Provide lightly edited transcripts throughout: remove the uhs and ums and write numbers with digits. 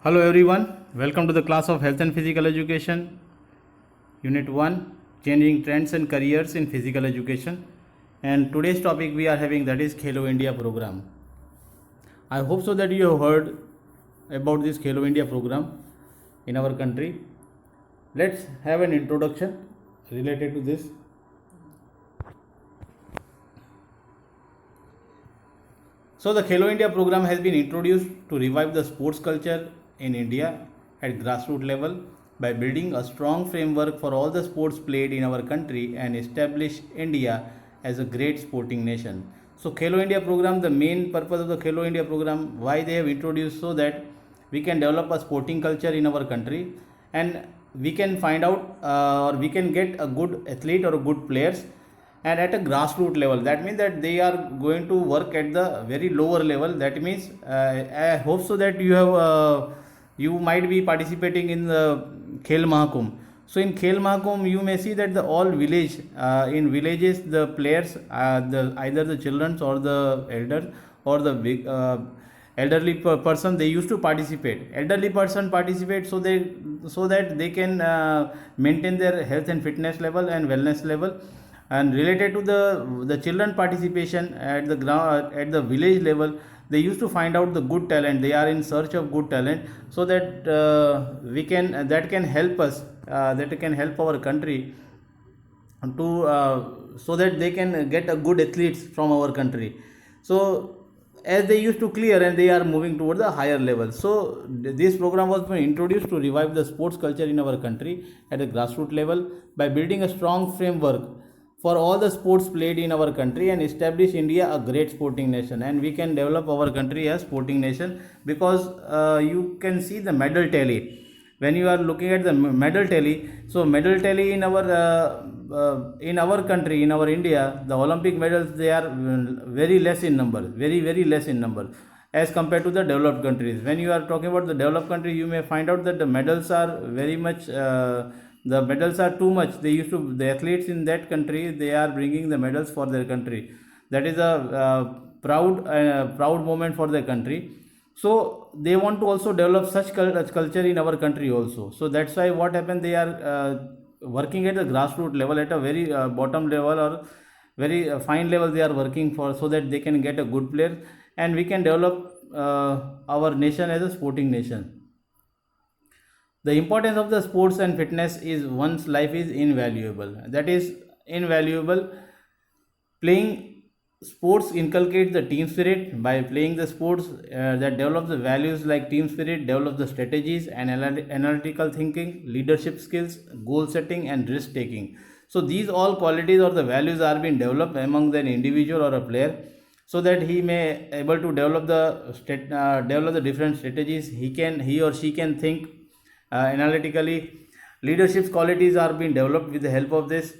Hello everyone, welcome to the class of Health and Physical Education, Unit 1, Changing Trends and Careers in Physical Education. And today's topic we are having, that is Khelo India program. I hope so that you have heard about this Khelo India program in our country. Let's have an introduction related to this. So the Khelo India program has been introduced to revive the sports culture in India at grassroots level by building a strong framework for all the sports played in our country and establish India as a great sporting nation. So Khelo India program, the main purpose of the Khelo India program, why they have introduced, so that we can develop a sporting culture in our country and we can find out or we can get a good athlete or a good players, and at a grassroots level. That means that they are going to work at the very lower level. That means I hope so that you might be participating in the Khel Mahakumbh. So in Khel Mahakumbh you may see that the all village in villages the players, the either the children or the elders or the big elderly person, they used to participate. Elderly person participate so that they can maintain their health and fitness level and wellness level. And related to the children participation at the ground, at the village level, they used to find out the good talent. They are in search of good talent, so that we can that can help us, that can help our country to so that they can get a good athletes from our country. So as they used to clear, and they are moving towards the higher level. So this program was introduced to revive the sports culture in our country at a grassroots level by building a strong framework for all the sports played in our country and establish India a great sporting nation. And we can develop our country as sporting nation, because you can see the medal tally. When you are looking at the medal tally, so medal tally in our country, in our India, the Olympic medals, they are very less in number, very less in number as compared to the developed countries. When you are talking about the developed country, you may find out that the medals are very much the medals are too much. They used to, the athletes in that country, they are bringing the medals for their country. That is a proud moment for their country. So they want to also develop such culture in our country also. So that's why what happened, they are working at the grassroots level, at a very bottom level or very fine level, they are working for, so that they can get a good player and we can develop our nation as a sporting nation. The importance of the sports and fitness is one's life is invaluable. That is invaluable. Playing sports inculcates the team spirit. By playing the sports, that develops the values like team spirit, develops the strategies and analytical thinking, leadership skills, goal setting and risk taking. So these all qualities or the values are being developed among an individual or a player, so that he may able to develop the different strategies. He or she can think analytically. Leadership qualities are being developed with the help of this.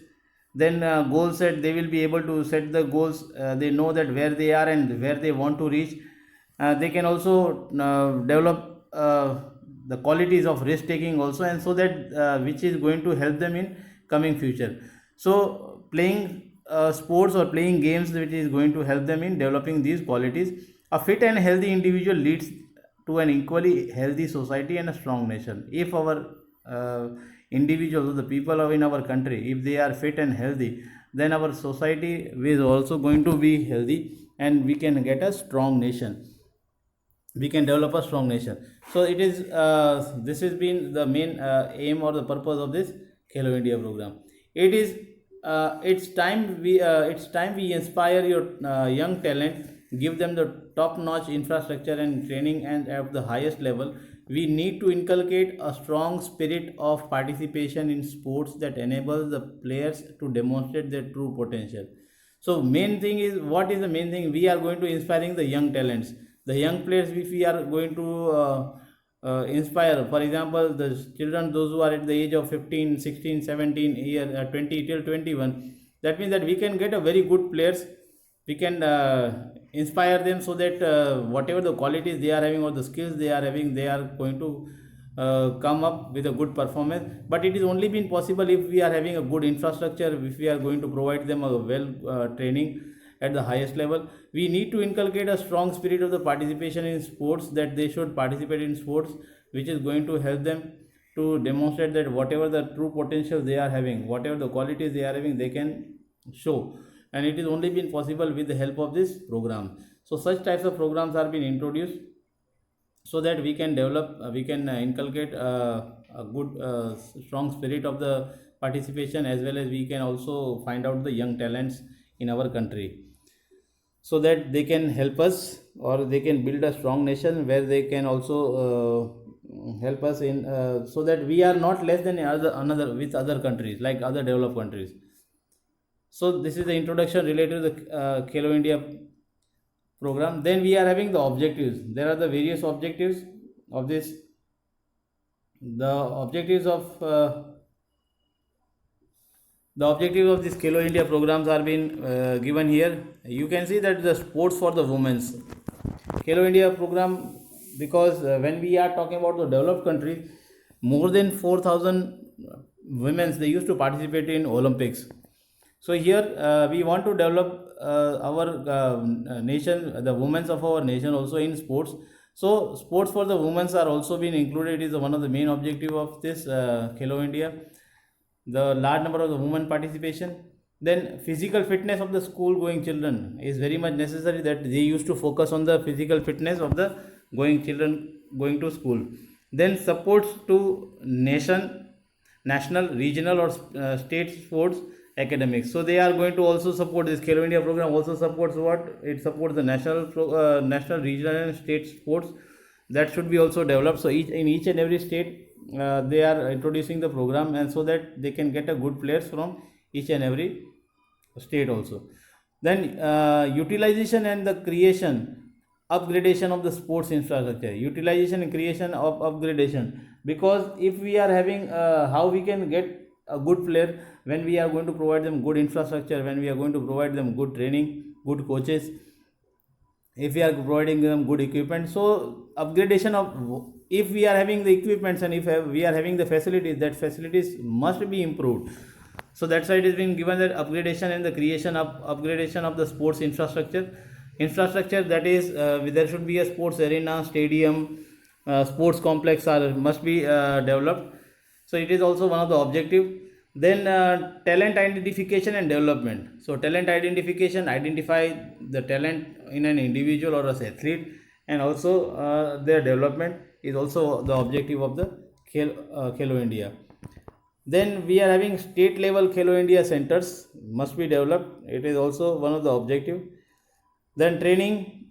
Then goal set, they will be able to set the goals. They know that where they are and where they want to reach. They can also develop the qualities of risk taking also, and so that which is going to help them in coming future. So playing sports or playing games, which is going to help them in developing these qualities. A fit and healthy individual leads to an equally healthy society and a strong nation. If our individuals, the people in our country, if they are fit and healthy, then our society is also going to be healthy and we can get a strong nation. We can develop a strong nation. So it is this has been the main aim or the purpose of this Khelo India program. It is it's time we inspire your young talent, give them the top notch infrastructure and training, and at the highest level we need to inculcate a strong spirit of participation in sports that enables the players to demonstrate their true potential. So main thing is, what is the main thing? We are going to inspiring the young talents, the young players. If we are going to inspire, for example, the children, those who are at the age of 15, 16, 17 year 20 till 21, that means that we can get a very good players. We can inspire them, so that whatever the qualities they are having or the skills they are having, they are going to come up with a good performance. But it is only been possible if we are having a good infrastructure, if we are going to provide them a well training at the highest level. We need to inculcate a strong spirit of the participation in sports, that they should participate in sports, which is going to help them to demonstrate that whatever the true potential they are having, whatever the qualities they are having, they can show. And it is only been possible with the help of this program. So such types of programs are being introduced, so that we can develop, we can inculcate a good strong spirit of the participation, as well as we can also find out the young talents in our country, so that they can help us, or they can build a strong nation where they can also help us in, so that we are not less than another with other countries, like other developed countries. So this is the introduction related to the Khelo India program. Then we are having the objectives. There are the various objectives of this. The objectives of this Khelo India programs are being given here. You can see that the sports for the women's Khelo India program, because when we are talking about the developed countries, more than 4,000 women, they used to participate in Olympics. So here we want to develop our nation, the women of our nation also in sports. So sports for the women are also being included. It is one of the main objective of this Khelo India. The large number of the women participation. Then physical fitness of the school going children is very much necessary, that they used to focus on the physical fitness of the going children going to school. Then supports to national, regional or state sports academics. So they are going to also support this Khelo India program. Also supports what? It supports the national, regional and state sports. That should be also developed. So in each and every state they are introducing the program, and so that they can get a good players from each and every state also. Then utilization and the upgradation of the sports infrastructure, utilization and creation of upgradation. Because if we are having how we can get a good player, when we are going to provide them good infrastructure, when we are going to provide them good training, good coaches, if we are providing them good equipment. So upgradation of, if we are having the equipments and if we are having the facilities, that facilities must be improved. So that's why it has been given that upgradation and the creation of upgradation of the sports infrastructure. That is there should be a sports arena, stadium, sports complex must be developed. So it is also one of the objective. Then talent identification and development. So talent identification, identify the talent in an individual or as athlete, and also their development is also the objective of the Khelo India. Then we are having state level Khelo India centers must be developed. It is also one of the objective. Then training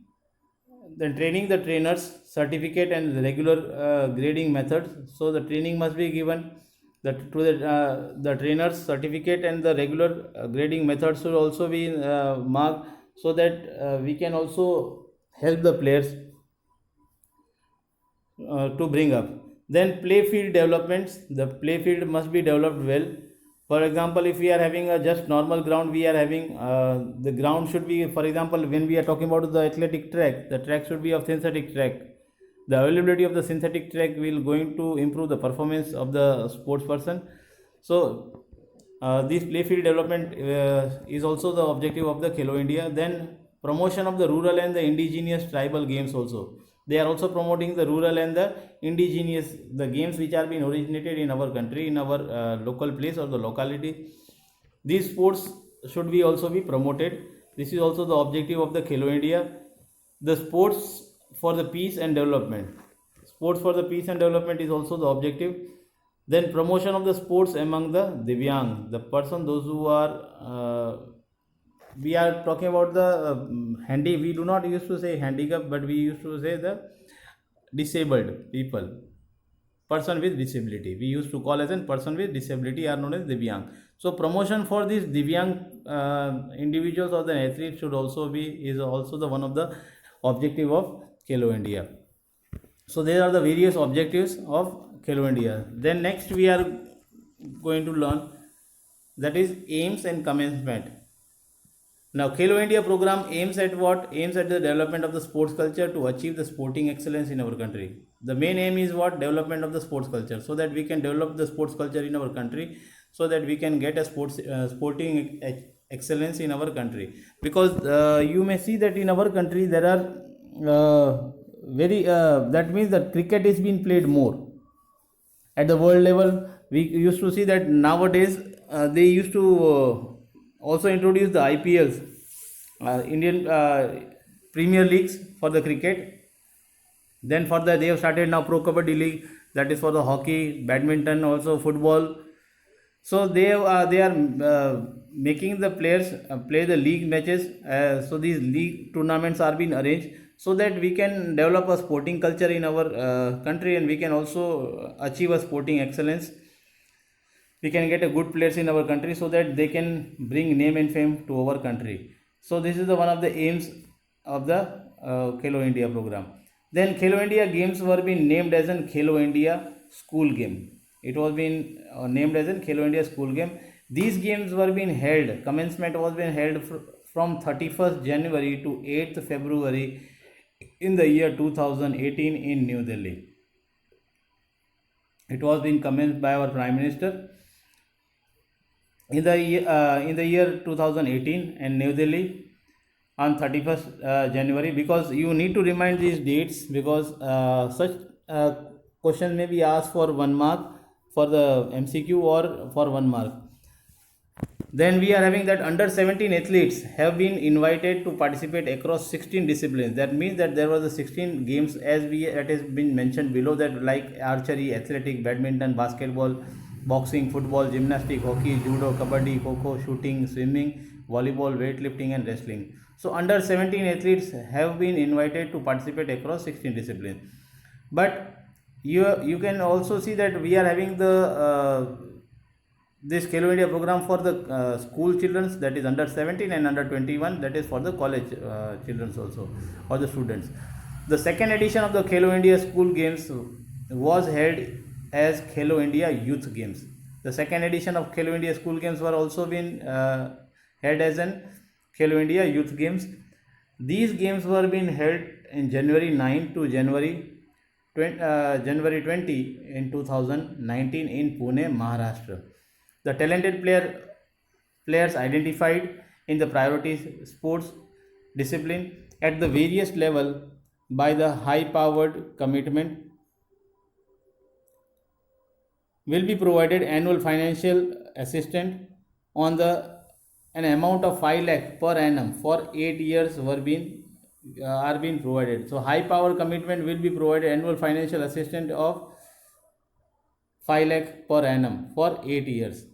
the trainers, certificate and the regular grading methods. So the training must be given to the trainers, certificate and the regular grading methods should also be marked, so that we can also help the players to bring up. Then play field developments. The play field must be developed well. For example, if we are having a just normal ground, we are having the ground should be, for example, when we are talking about the athletic track, the track should be of synthetic track. The availability of the synthetic track will going to improve the performance of the sports person. So this play field development is also the objective of the Khelo India. Then promotion of the rural and the indigenous tribal games also. They are also promoting the rural and the indigenous, the games which are being originated in our country, in our local place or the locality. These sports should be also be promoted. This is also the objective of the Khelo India. The sports for the peace and development. Sports for the peace and development is also the objective. Then promotion of the sports among the Divyang, the person, those who are we are talking about the we do not used to say handicap, but we used to say the disabled people, person with disability. We used to call as a person with disability are known as Divyang. So promotion for these Divyang individuals or the athletes should also be, is also the one of the objective of Khelo India. So these are the various objectives of Khelo India. Then next we are going to learn, that is aims and commencement. Now Khelo India program aims at what? Aims at the development of the sports culture to achieve the sporting excellence in our country. The main aim is what? Development of the sports culture, so that we can develop the sports culture in our country, so that we can get a sporting excellence in our country, because you may see that in our country there are very that means that cricket is being played more at the world level. We used to see that nowadays they used to also introduce the IPLs, Indian Premier Leagues for the cricket. Then for the they have started now Pro Kabaddi League, that is for the hockey, badminton, also football. So they are making the players play the league matches. So these league tournaments are being arranged so that we can develop a sporting culture in our country, and we can also achieve a sporting excellence. We can get a good players in our country so that they can bring name and fame to our country. So this is the one of the aims of the Khelo India program. Then Khelo India games were being named as an Khelo India school game. It was being named as an Khelo India school game. These games were being held. Commencement was being held from 31st January to 8th February in the year 2018 in New Delhi. It was being commenced by our Prime Minister in the year 2018 in New Delhi on 31st January, because you need to remind these dates, because such question may be asked for 1 mark for the MCQ or for 1 mark. Then we are having that under 17 athletes have been invited to participate across 16 disciplines. That means that there was a 16 games as it has been mentioned below, that like archery, athletic, badminton, basketball, boxing, football, gymnastics, hockey, judo, kabaddi, kho, shooting, swimming, volleyball, weightlifting and wrestling. So under 17 athletes have been invited to participate across 16 disciplines. But you can also see that we are having this Khelo India program for the school children, that is under 17, and under 21, that is for the college children also, or the students. The second edition of the Khelo India school games was held as Khelo India Youth Games. The second edition of Khelo India school games were also been held as an Khelo India Youth Games. These games were being held in January 9 to January 20 in 2019 in Pune, Maharashtra. The talented players identified in the priority sports discipline at the various level by the high-powered commitment will be provided annual financial assistance on an amount of 5 lakh per annum for 8 years are being provided. So high power commitment will be provided annual financial assistance of 5 lakh per annum for 8 years.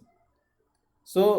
So